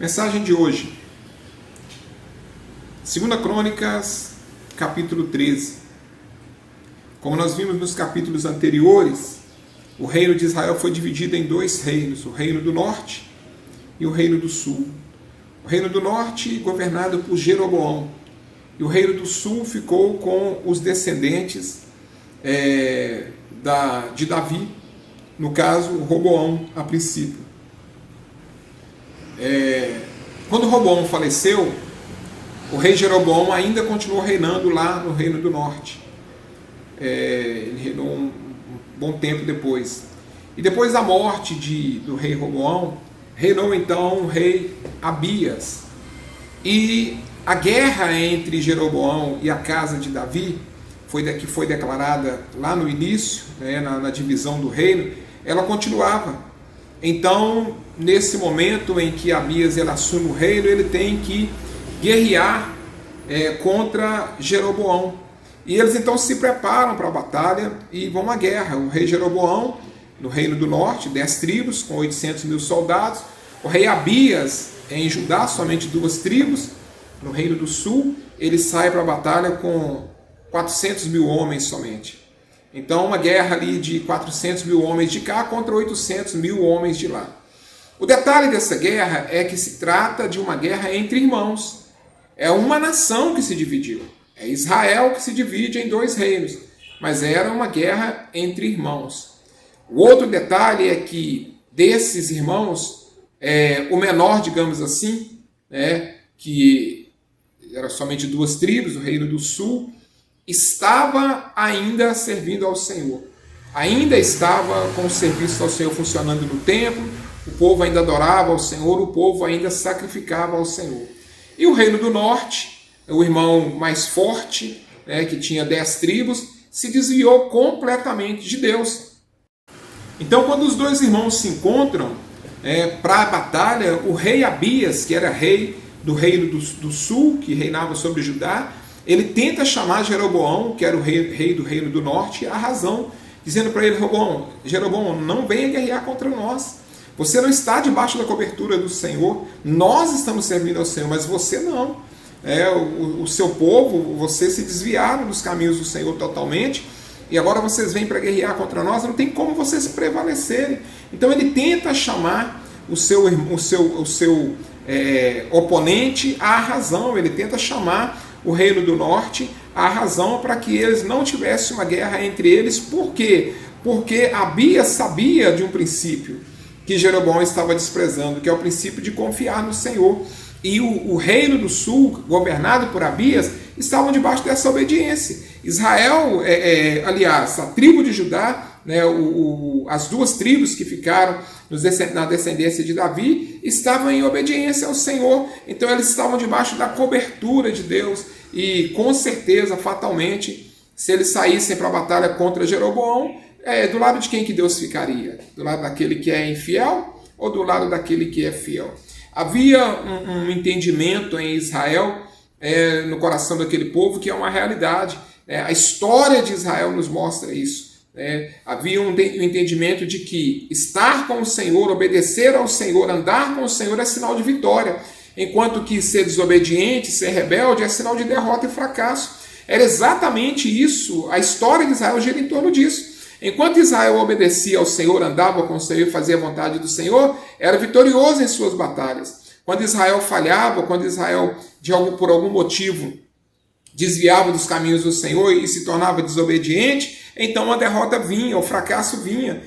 Mensagem de hoje, 2 Crônicas, capítulo 13. Como nós vimos nos capítulos anteriores, o reino de Israel foi dividido em dois reinos, o reino do norte e o reino do sul. O reino do norte governado por Jeroboão, e o reino do sul ficou com os descendentes de Davi, no caso, Roboão, a princípio. Quando Roboão faleceu, o rei Jeroboão ainda continuou reinando lá no reino do norte. Ele reinou um bom tempo depois. E depois da morte do rei Roboão, reinou então o rei Abias. E a guerra entre Jeroboão e a casa de Davi, que foi declarada lá no início, na divisão do reino, ela continuava. Então, nesse momento em que Abias ele assume o reino, ele tem que guerrear contra Jeroboão. E eles então se preparam para a batalha e vão à guerra. O rei Jeroboão, no reino do norte, 10 tribos, com 800 mil soldados. O rei Abias, em Judá, somente 2 tribos. No reino do sul, ele sai para a batalha com 400 mil homens somente. Então, uma guerra ali de 400 mil homens de cá contra 800 mil homens de lá. O detalhe dessa guerra é que se trata de uma guerra entre irmãos. É uma nação que se dividiu. É Israel que se divide em 2 reinos. Mas era uma guerra entre irmãos. O outro detalhe é que desses irmãos, o menor, digamos assim, que era somente 2 tribos, o reino do sul, estava ainda servindo ao Senhor. Ainda estava com o serviço ao Senhor funcionando no templo, o povo ainda adorava ao Senhor, o povo ainda sacrificava ao Senhor. E o reino do norte, o irmão mais forte, que tinha 10 tribos, se desviou completamente de Deus. Então, quando os 2 irmãos se encontram para a batalha, o rei Abias, que era rei do reino do sul, que reinava sobre Judá, ele tenta chamar Jeroboão, que era o rei do reino do norte, à razão, dizendo para ele: Jeroboão, não venha guerrear contra nós. Você não está debaixo da cobertura do Senhor. Nós estamos servindo ao Senhor, mas você não. O seu povo, vocês se desviaram dos caminhos do Senhor totalmente, e agora vocês vêm para guerrear contra nós, não tem como vocês prevalecerem. Então ele tenta chamar o seu oponente à razão, ele tenta chamar o reino do norte à razão para que eles não tivessem uma guerra entre eles. Por quê? Porque Abias sabia de um princípio que Jeroboão estava desprezando, que é o princípio de confiar no Senhor. E o reino do sul, governado por Abias, estavam debaixo dessa obediência. Israel, aliás, a tribo de Judá, as 2 tribos que ficaram na descendência de Davi, estavam em obediência ao Senhor. Então eles estavam debaixo da cobertura de Deus. E com certeza, fatalmente, se eles saíssem para a batalha contra Jeroboão, do lado de quem que Deus ficaria? Do lado daquele que é infiel ou do lado daquele que é fiel? Havia um entendimento em Israel, no coração daquele povo, que é uma realidade. A história de Israel nos mostra isso. Havia um entendimento de que estar com o Senhor, obedecer ao Senhor, andar com o Senhor é sinal de vitória, enquanto que ser desobediente, ser rebelde é sinal de derrota e fracasso. Era exatamente isso, a história de Israel gira em torno disso. Enquanto Israel obedecia ao Senhor, andava com o Senhor e fazia a vontade do Senhor, era vitorioso em suas batalhas. Quando Israel falhava, quando Israel, por algum motivo, desviava dos caminhos do Senhor e se tornava desobediente, então a derrota vinha, o fracasso vinha.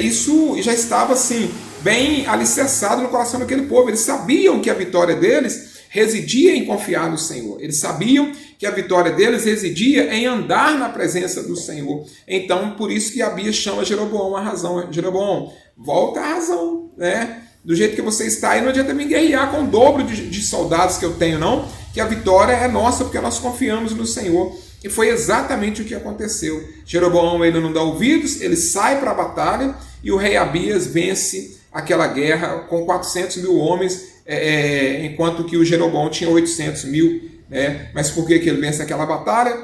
Isso já estava assim, bem alicerçado no coração daquele povo. Eles sabiam que a vitória deles residia em confiar no Senhor. Eles sabiam que a vitória deles residia em andar na presença do Senhor. Então, por isso que Abias chama Jeroboão à razão. Jeroboão, volta à razão, Do jeito que você está aí, não adianta me guerrear com o dobro de soldados que eu tenho, não, que a vitória é nossa, porque nós confiamos no Senhor. E foi exatamente o que aconteceu. Jeroboão, ele não dá ouvidos, ele sai para a batalha, e o rei Abias vence aquela guerra com 400 mil homens, enquanto que o Jeroboão tinha 800 mil. Mas por que ele vence aquela batalha?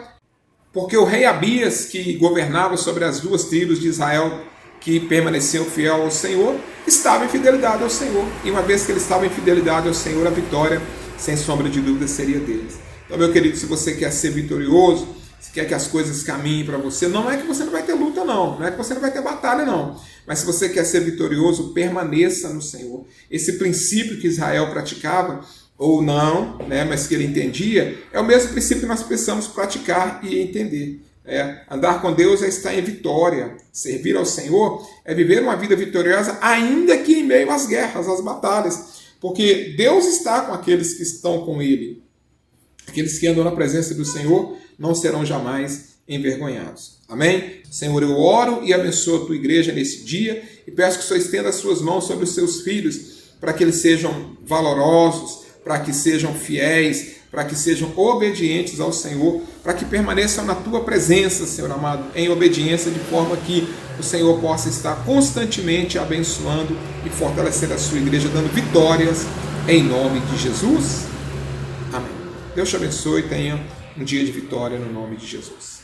Porque o rei Abias, que governava sobre as 2 tribos de Israel, que permaneceu fiel ao Senhor, estava em fidelidade ao Senhor. E uma vez que ele estava em fidelidade ao Senhor, a vitória, sem sombra de dúvida, seria deles. Então, meu querido, se você quer ser vitorioso, se quer que as coisas caminhem para você, não é que você não vai ter luta, não é que você não vai ter batalha, não. Mas se você quer ser vitorioso, permaneça no Senhor. Esse princípio que Israel praticava, ou não, mas que ele entendia, é o mesmo princípio que nós precisamos praticar e entender. Andar com Deus é estar em vitória. Servir ao Senhor é viver uma vida vitoriosa, ainda que em meio às guerras, às batalhas. Porque Deus está com aqueles que estão com Ele. Aqueles que andam na presença do Senhor não serão jamais envergonhados. Amém? Senhor, eu oro e abençoo a tua igreja nesse dia e peço que o Senhor estenda as suas mãos sobre os seus filhos para que eles sejam valorosos, para que sejam fiéis, para que sejam obedientes ao Senhor, para que permaneçam na tua presença, Senhor amado, em obediência, de forma que o Senhor possa estar constantemente abençoando e fortalecendo a sua igreja, dando vitórias em nome de Jesus. Amém. Deus te abençoe e tenha um dia de vitória no nome de Jesus.